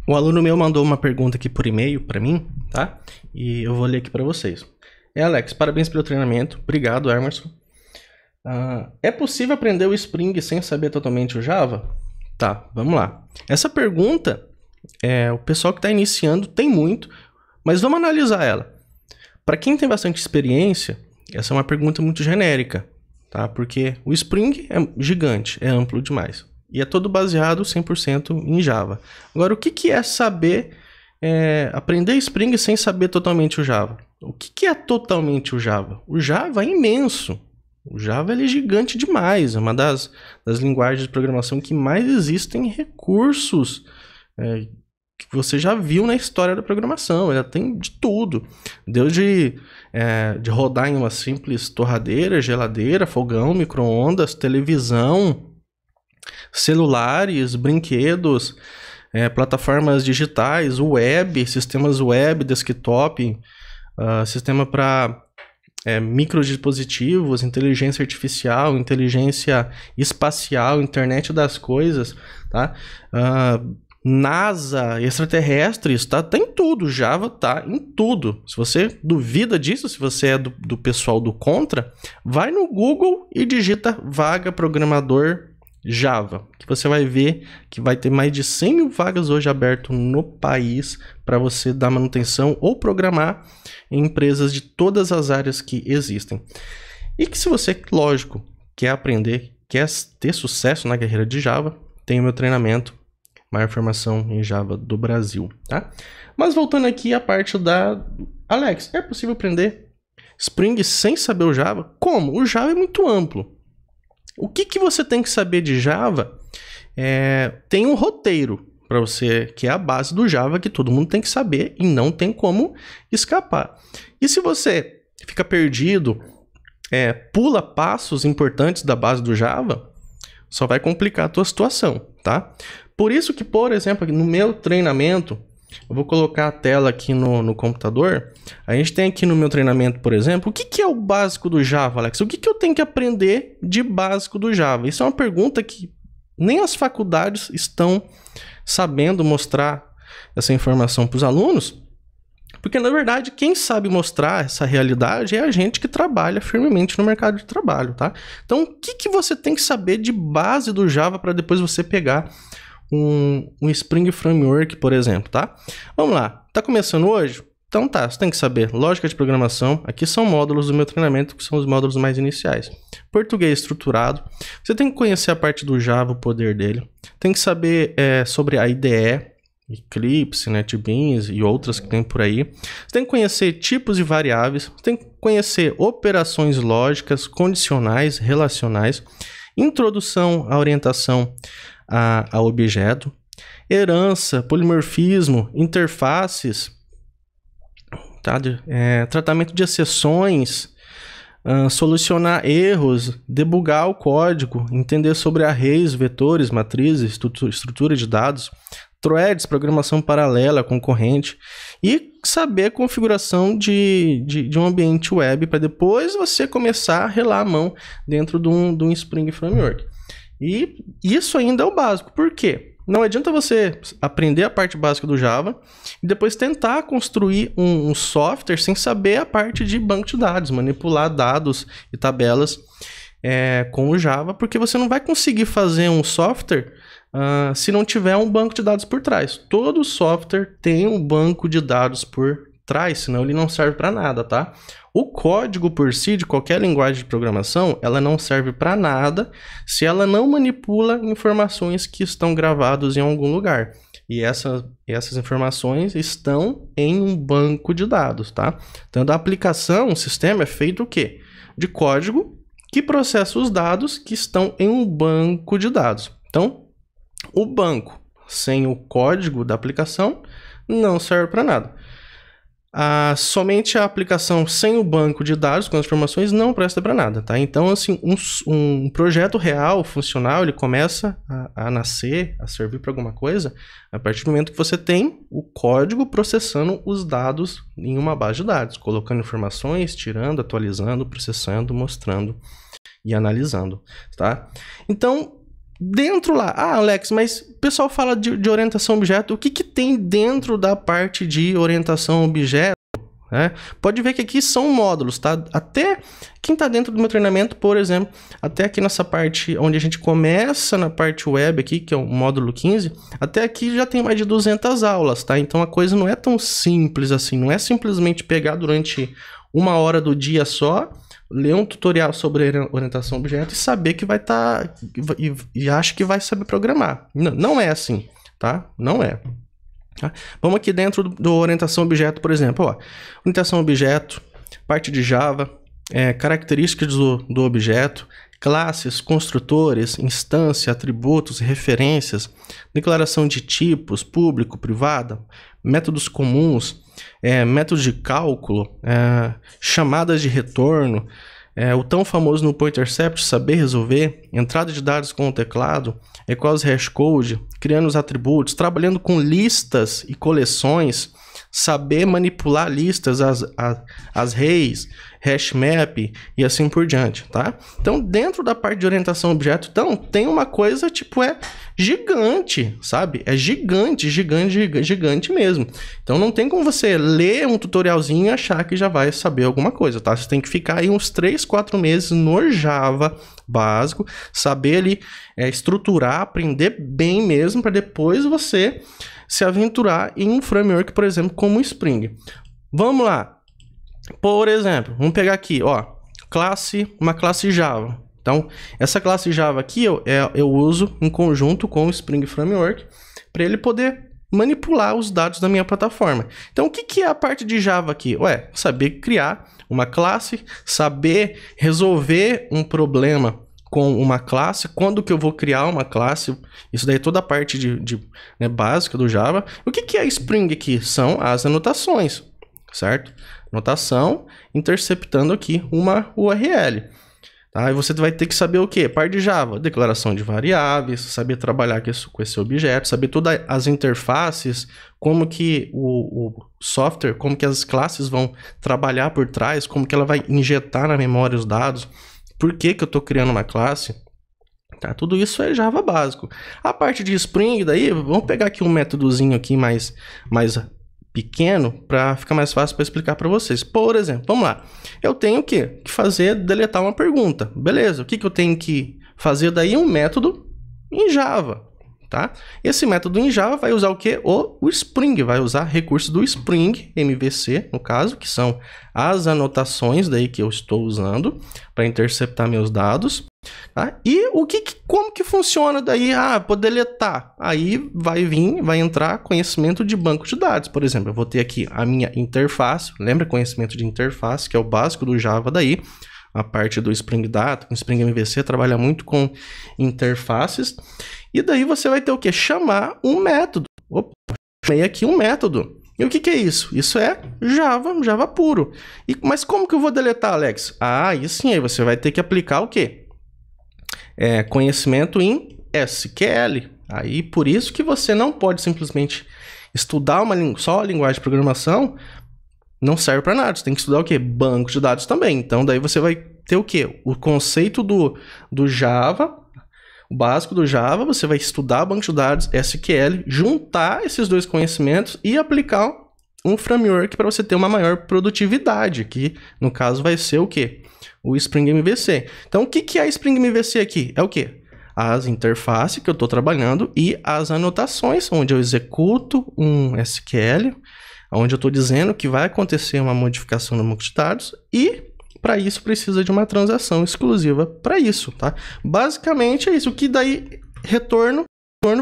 O aluno meu mandou uma pergunta aqui por e-mail para mim, tá? E eu vou ler aqui para vocês. Alex, parabéns pelo treinamento. Obrigado, Emerson. É possível aprender o Spring sem saber totalmente o Java? Tá, vamos lá. Essa pergunta, o pessoal que está iniciando tem muito, mas vamos analisar ela. Para quem tem bastante experiência, essa é uma pergunta muito genérica, tá? Porque o Spring é gigante, é amplo demais. E é todo baseado 100% em Java. Agora, o que é saber, aprender Spring sem saber totalmente o Java? O que é totalmente o Java? O Java é imenso. O Java ele é gigante demais. É uma das linguagens de programação que mais existem recursos que você já viu na história da programação. Ela tem de tudo. Desde de rodar em uma simples torradeira, geladeira, fogão, micro-ondas, televisão, celulares, brinquedos, plataformas digitais, web, sistemas web, desktop, sistema para microdispositivos, inteligência artificial, inteligência espacial, internet das coisas, tá? NASA, extraterrestres, tá em tudo. Java tá em tudo. Se você duvida disso, se você é do pessoal do contra, vai no Google e digita vaga programador Java, que você vai ver que vai ter mais de 100 mil vagas hoje abertas no país para você dar manutenção ou programar em empresas de todas as áreas que existem. E que se você, lógico, quer aprender, quer ter sucesso na carreira de Java, tem o meu treinamento, maior formação em Java do Brasil, tá? Mas voltando aqui à parte da... Alex, é possível aprender Spring sem saber o Java? Como? O Java é muito amplo. O que você tem que saber de Java? Tem um roteiro para você, que é a base do Java, que todo mundo tem que saber e não tem como escapar. E se você fica perdido, pula passos importantes da base do Java, só vai complicar a tua situação, tá? Por isso que, por exemplo, no meu treinamento, eu vou colocar a tela aqui no computador. A gente tem aqui no meu treinamento, por exemplo, o que é o básico do Java, Alex? O que eu tenho que aprender de básico do Java? Isso é uma pergunta que nem as faculdades estão sabendo mostrar essa informação para os alunos, porque, na verdade, quem sabe mostrar essa realidade é a gente que trabalha firmemente no mercado de trabalho, tá? Então, o que você tem que saber de base do Java para depois você pegar um Spring Framework, por exemplo, tá? Vamos lá. Tá começando hoje? Então tá, você tem que saber lógica de programação. Aqui são módulos do meu treinamento, que são os módulos mais iniciais. Português estruturado. Você tem que conhecer a parte do Java, o poder dele. Tem que saber sobre a IDE, Eclipse, NetBeans e outras que tem por aí. Você tem que conhecer tipos de variáveis. Você tem que conhecer operações lógicas, condicionais, relacionais. Introdução à orientação a objeto, herança, polimorfismo, interfaces, tá? Tratamento de exceções, solucionar erros, debugar o código, entender sobre arrays, vetores, matrizes, estrutura de dados, threads, programação paralela, concorrente, e saber a configuração de um ambiente web para depois você começar a relar a mão dentro de um Spring Framework. E isso ainda é o básico. Por quê? Não adianta você aprender a parte básica do Java e depois tentar construir um software sem saber a parte de banco de dados, manipular dados e tabelas com o Java, porque você não vai conseguir fazer um software se não tiver um banco de dados por trás. Todo software tem um banco de dados por trás, senão ele não serve para nada, tá? O código por si, de qualquer linguagem de programação, ela não serve para nada se ela não manipula informações que estão gravadas em algum lugar. E essas informações estão em um banco de dados, tá? Então, a aplicação, o sistema é feito o quê? De código que processa os dados que estão em um banco de dados. Então, o banco sem o código da aplicação não serve para nada. Somente a aplicação sem o banco de dados com as informações não presta para nada, tá? Então, assim, um projeto real, funcional, ele começa a nascer, a servir para alguma coisa a partir do momento que você tem o código processando os dados em uma base de dados, colocando informações, tirando, atualizando, processando, mostrando e analisando, tá? Então, dentro lá, Alex, mas o pessoal fala de orientação a objeto, o que tem dentro da parte de orientação a objeto? Pode ver que aqui são módulos, tá? Até quem tá dentro do meu treinamento, por exemplo, até aqui nessa parte onde a gente começa na parte web aqui, que é o módulo 15, até aqui já tem mais de 200 aulas, tá? Então a coisa não é tão simples assim, não é simplesmente pegar durante 1 hora do dia só, ler um tutorial sobre orientação a objeto e saber que vai estar, e acha que vai saber programar. Não é assim, tá? Não é. Tá? Vamos aqui dentro do orientação a objeto, por exemplo. Ó, orientação a objeto, parte de Java, características do objeto, classes, construtores, instância, atributos, referências, declaração de tipos, público, privada, métodos comuns, métodos de cálculo, chamadas de retorno, o tão famoso no intercept, saber resolver, entrada de dados com o teclado, equals hashcode, criando os atributos, trabalhando com listas e coleções, saber manipular listas, as arrays, hashmap e assim por diante, tá? Então, dentro da parte de orientação a objeto, então, tem uma coisa, tipo, gigante, sabe? É gigante, gigante, gigante mesmo. Então, não tem como você ler um tutorialzinho e achar que já vai saber alguma coisa, tá? Você tem que ficar aí uns 3, 4 meses no Java básico, saber ali estruturar, aprender bem mesmo, para depois você se aventurar em um framework, por exemplo, como o Spring. Vamos lá. Por exemplo, vamos pegar aqui, ó, uma classe Java. Então, essa classe Java aqui eu uso em conjunto com o Spring Framework para ele poder manipular os dados da minha plataforma. Então, o que é a parte de Java aqui? Saber criar uma classe, saber resolver um problema com uma classe, quando que eu vou criar uma classe, isso daí é toda a parte básica do Java. O que é Spring aqui? São as anotações, certo? Notação interceptando aqui uma URL. Tá? E você vai ter que saber o quê? Parte de Java, declaração de variáveis, saber trabalhar com esse objeto, saber todas as interfaces, como que o software, como que as classes vão trabalhar por trás, como que ela vai injetar na memória os dados, por que eu estou criando uma classe. Tá? Tudo isso é Java básico. A parte de Spring, daí, vamos pegar aqui um métodozinho aqui mais pequeno para ficar mais fácil para explicar para vocês. Por exemplo, vamos lá. Eu tenho que fazer deletar uma pergunta. Beleza, o que eu tenho que fazer daí? Um método em Java. Tá? Esse método em Java vai usar o que? O Spring, vai usar recursos do Spring MVC, no caso, que são as anotações daí que eu estou usando para interceptar meus dados. Tá? E como que funciona daí? Poder deletar. Aí vai entrar conhecimento de banco de dados. Por exemplo, eu vou ter aqui a minha interface. Lembra conhecimento de interface, que é o básico do Java daí. A parte do Spring Data, o Spring MVC trabalha muito com interfaces. E daí você vai ter o que? Chamar um método. Opa, chamei aqui um método. E o que é isso? Isso é Java puro. Mas como que eu vou deletar, Alex? Aí sim, aí você vai ter que aplicar o quê? Conhecimento em SQL. Aí por isso que você não pode simplesmente estudar só a linguagem de programação, não serve para nada. Você tem que estudar o quê? Banco de dados também. Então daí você vai ter o quê? O conceito do Java, o básico do Java, você vai estudar banco de dados, SQL, juntar esses dois conhecimentos e aplicar um framework para você ter uma maior produtividade, que no caso vai ser o quê? O Spring MVC. Então, o que é Spring MVC aqui? É o quê? As interfaces que eu estou trabalhando e as anotações, onde eu executo um SQL, onde eu estou dizendo que vai acontecer uma modificação no banco de dados e para isso precisa de uma transação exclusiva para isso, tá? Basicamente é isso. O que daí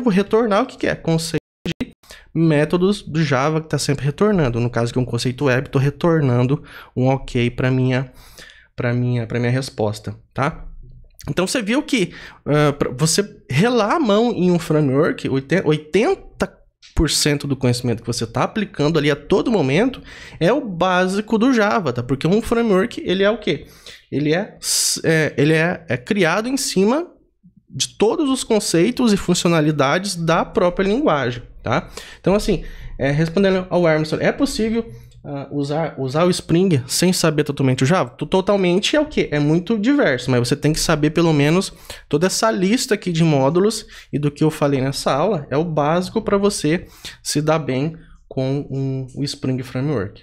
vou retornar o que é? Conceito de métodos do Java que está sempre retornando. No caso que é um conceito web, estou retornando um OK para minha resposta, tá? Então você viu que você relar a mão em um framework, 80% do conhecimento que você está aplicando ali a todo momento é o básico do Java, tá? Porque um framework, ele é o quê? Ele é criado em cima de todos os conceitos e funcionalidades da própria linguagem, tá? Então, assim, respondendo ao Emerson, é possível usar o Spring sem saber totalmente o Java? Totalmente é o quê? É muito diverso, mas você tem que saber pelo menos toda essa lista aqui de módulos, e do que eu falei nessa aula é o básico para você se dar bem com o Spring Framework.